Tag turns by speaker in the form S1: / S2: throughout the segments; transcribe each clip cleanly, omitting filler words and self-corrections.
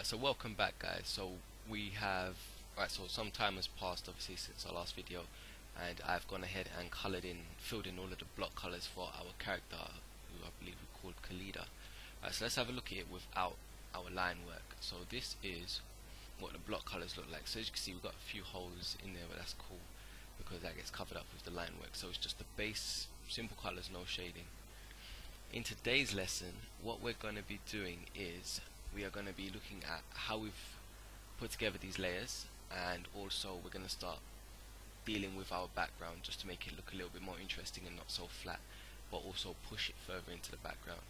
S1: Alright, so welcome back guys. So we have, so some time has passed obviously since our last video, and I've gone ahead and filled in all of the block colors for our character, who I believe we called Khalida. Alright, so let's have a look at it without our line work. So this is what the block colors look like. So as you can see, we've got a few holes in there, but that's cool because that gets covered up with the line work. So it's just the base, simple colors, no shading. In today's lesson, what we're going to be doing is we are going to be looking at how we've put together these layers, and also we're going to start dealing with our background just to make it look a little bit more interesting and not so flat, but also push it further into the background.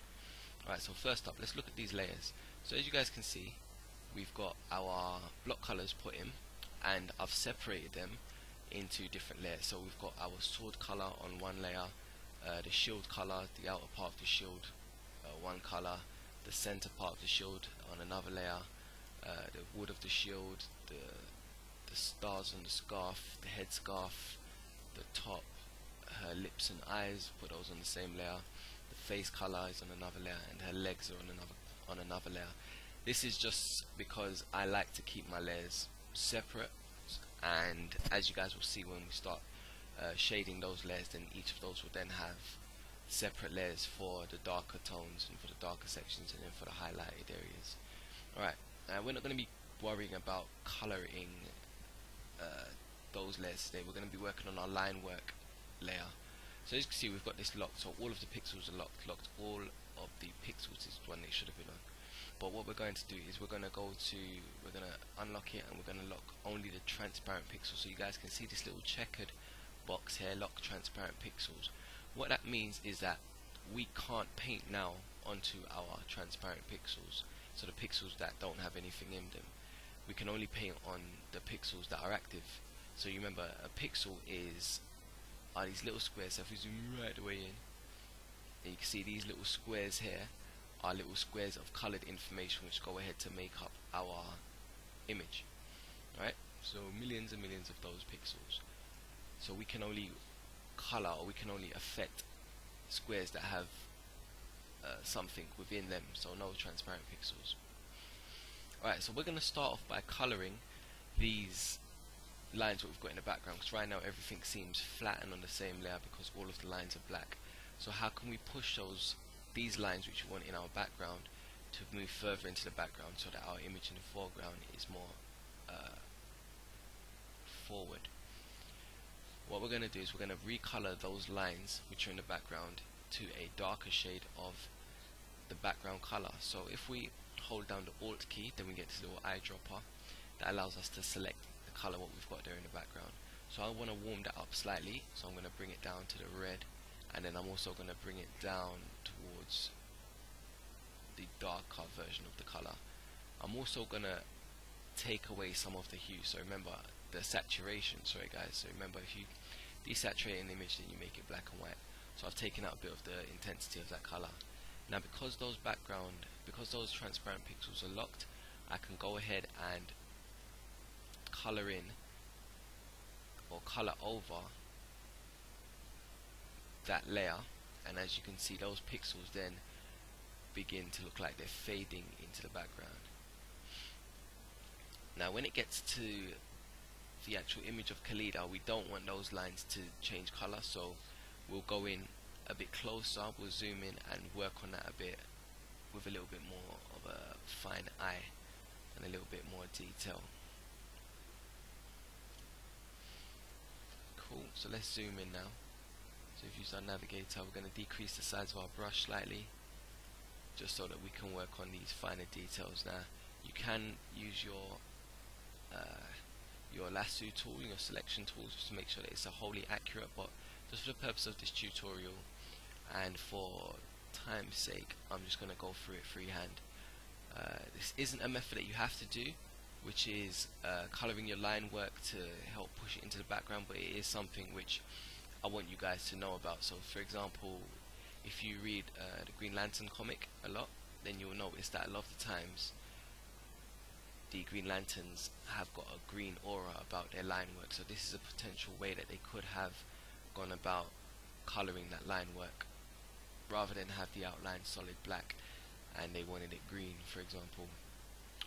S1: Alright, so first up, let's look at these layers. So as you guys can see, we've got our block colors put in, and I've separated them into different layers. So we've got our sword color on one layer, the shield color, the outer part of the shield, one color, the center part of the shield on another layer, the wood of the shield, the stars on the scarf, the head scarf, the top, her lips and eyes, put those on the same layer, the face color is on another layer, and her legs are on another layer. This is just because I like to keep my layers separate, and as you guys will see when we start shading those layers, then each of those will then have separate layers for the darker tones and for the darker sections, and then for the highlighted areas. Alright, we're not going to be worrying about colouring those layers today. We're going to be working on our line work layer. So as you can see, we've got this locked, so all of the pixels are locked all of the pixels is one they should have been on. But what we're going to do is we're going to unlock it, and we're going to lock only the transparent pixels. So you guys can see this little checkered box here, lock transparent pixels. What that means is that we can't paint now onto our transparent pixels, so the pixels that don't have anything in them. We can only paint on the pixels that are active. So you remember, a pixel are these little squares. So if we zoom right away in, and you can see these little squares here are little squares of colored information which go ahead to make up our image. Right? So millions and millions of those pixels. So we can only color, or we can only affect squares that have something within them, so no transparent pixels. Alright, so we're going to start off by coloring these lines that we've got in the background, because right now everything seems flat and on the same layer because all of the lines are black. So how can we push these lines which we want in our background to move further into the background so that our image in the foreground is more forward? What we're going to do is we're going to recolor those lines which are in the background to a darker shade of the background color. So if we hold down the Alt key, then we get this little eyedropper that allows us to select the color what we've got there in the background. So I want to warm that up slightly, so I'm going to bring it down to the red, and then I'm also going to bring it down towards the darker version of the color. I'm also going to take away some of the hue. So remember the saturation, sorry guys, so remember, if you desaturate an image, then you make it black and white. So I've taken out a bit of the intensity of that color. Now because those transparent pixels are locked, I can go ahead and color in or color over that layer, and as you can see, those pixels then begin to look like they're fading into the background. Now when it gets to the actual image of Khalida, we don't want those lines to change color, so we'll go in a bit closer, we'll zoom in and work on that a bit with a little bit more of a fine eye and a little bit more detail. Cool, so let's zoom in now. So if you use our navigator, we're going to decrease the size of our brush slightly, just so that we can work on these finer details. Now you can use your lasso tool, your selection tools, just to make sure that it's wholly accurate, but just for the purpose of this tutorial and for time's sake, I'm just going to go through it freehand. This isn't a method that you have to do, which is colouring your line work to help push it into the background, but it is something which I want you guys to know about. So for example, if you read the Green Lantern comic a lot, then you'll notice that a lot of the times the Green Lanterns have got a green aura about their line work. So this is a potential way that they could have gone about colouring that line work, rather than have the outline solid black and they wanted it green, for example.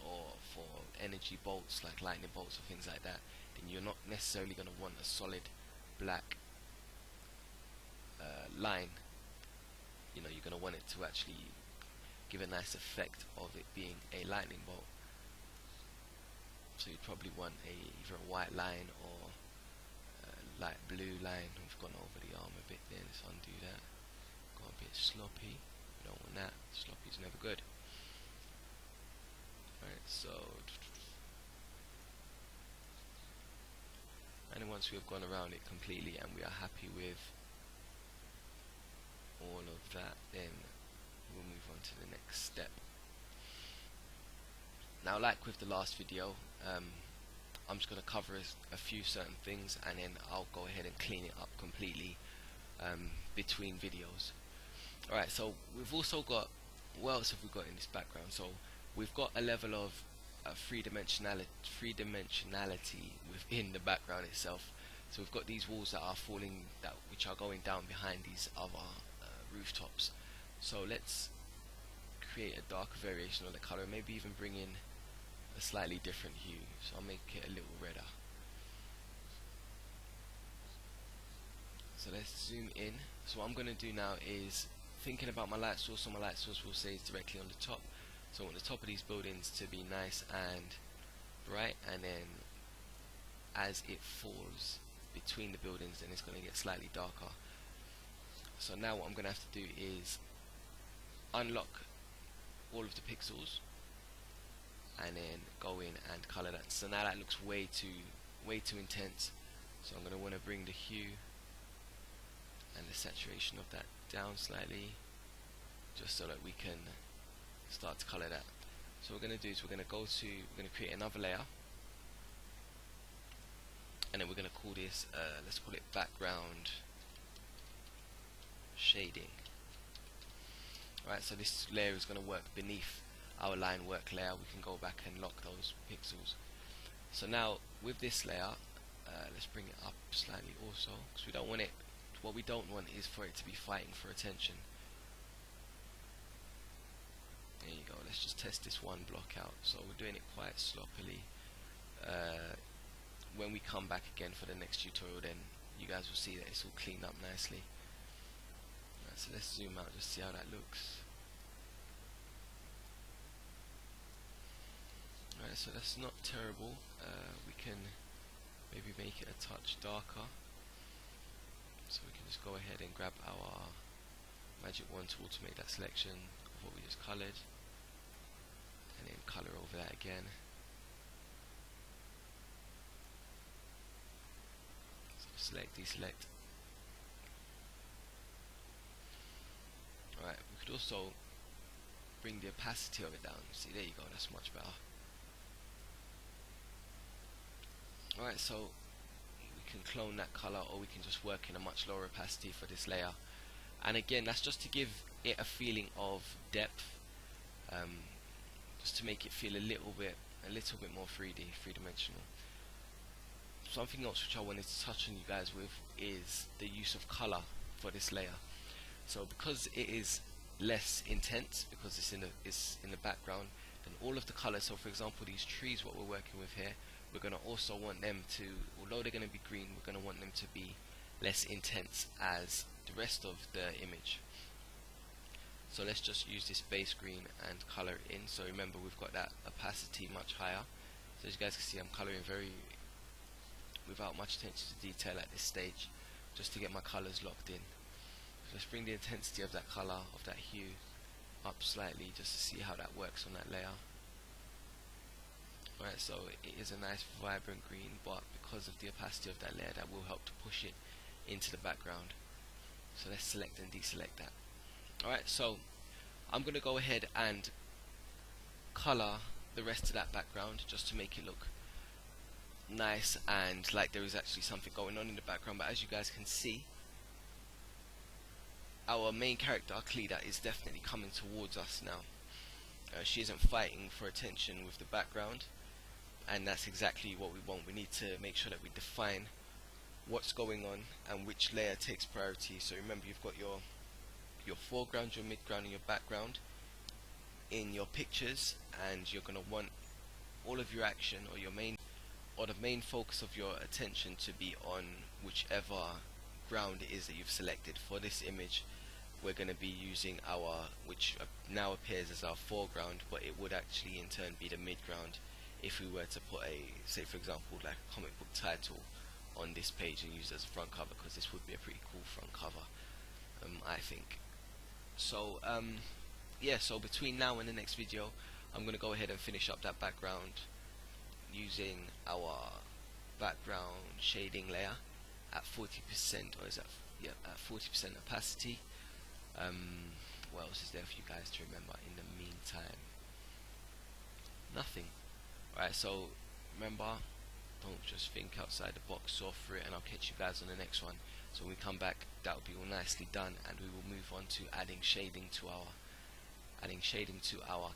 S1: or for energy bolts like lightning bolts or things like that, then you're not necessarily going to want a solid black line. You know, you're going to want it to actually give a nice effect of it being a lightning bolt. So you'd probably want either a white line or a light blue line. We've gone over the arm a bit there. Let's undo that. Got a bit sloppy. We don't want that. Sloppy's never good. Right, so, and then once we have gone around it completely and we are happy with all of that, then we'll move on to the next step. Now, like with the last video, I'm just going to cover a few certain things, and then I'll go ahead and clean it up completely between videos. Alright, so we've also got, what else have we got in this background? So we've got a level of three-dimensionality within the background itself. So we've got these walls that are falling, which are going down behind these other rooftops. So let's create a darker variation of the color, maybe even bring in a slightly different hue. So I'll make it a little redder. So let's zoom in. So what I'm going to do now is thinking about my light source. So my light source will say is directly on the top. So I want the top of these buildings to be nice and bright, and then as it falls between the buildings, then it's going to get slightly darker. So now what I'm going to have to do is unlock all of the pixels and then go in and color that. So now that looks way too intense. So I'm going to want to bring the hue and the saturation of that down slightly, just so that we can start to color that. So what we're going to do is we're going to create another layer, and then we're going to call this let's call it background shading. Right, so this layer is going to work beneath our line work layer. We can go back and lock those pixels. So now with this layer, let's bring it up slightly also, because we don't want it, what we don't want is for it to be fighting for attention. There you go. Let's just test this one block out. So we're doing it quite sloppily. When we come back again for the next tutorial, then you guys will see that it's all cleaned up nicely. Right, so let's zoom out, just see how that looks. Right, so that's not terrible. We can maybe make it a touch darker. So we can just go ahead and grab our magic wand tool to make that selection of what we just coloured, and then colour over that again. So select, deselect. Alright, we could also bring the opacity of it down. See, there you go, that's much better. Alright, so we can clone that color, or we can just work in a much lower opacity for this layer. And again, that's just to give it a feeling of depth, just to make it feel a little bit more 3D, three-dimensional. Something else which I wanted to touch on you guys with is the use of color for this layer. So because it is less intense, because it's in the background, then all of the colors, so for example these trees, what we're working with here, we're going to also want them to, although they're going to be green, we're going to want them to be less intense as the rest of the image. So let's just use this base green and color in. So remember, we've got that opacity much higher. So as you guys can see, I'm coloring without much attention to detail at this stage, just to get my colors locked in. So let's bring the intensity of that color, of that hue, up slightly, just to see how that works on that layer. Alright, so it is a nice vibrant green, but because of the opacity of that layer, that will help to push it into the background. So let's select and deselect that. Alright, so I'm going to go ahead and color the rest of that background, just to make it look nice and like there is actually something going on in the background. But as you guys can see, our main character Cleda is definitely coming towards us now. She isn't fighting for attention with the background, and that's exactly what we want. We need to make sure that we define what's going on and which layer takes priority. So remember, you've got your foreground, your midground and your background in your pictures, and you're going to want all of your action, or the main focus of your attention to be on whichever ground it is that you've selected. For this image, we're going to be using our, which now appears as our foreground, but it would actually in turn be the midground if we were to put a, say for example, like a comic book title on this page and use it as a front cover, because this would be a pretty cool front cover, I think. So yeah, so between now and the next video, I'm going to go ahead and finish up that background using our background shading layer at 40%, or is that, yeah, at 40% opacity. What else is there for you guys to remember in the meantime? Nothing. Alright, so remember, don't just think outside the box, saw through it, and I'll catch you guys on the next one. So when we come back, that will be all nicely done, and we will move on to adding shading to our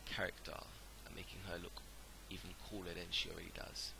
S1: character and making her look even cooler than she already does.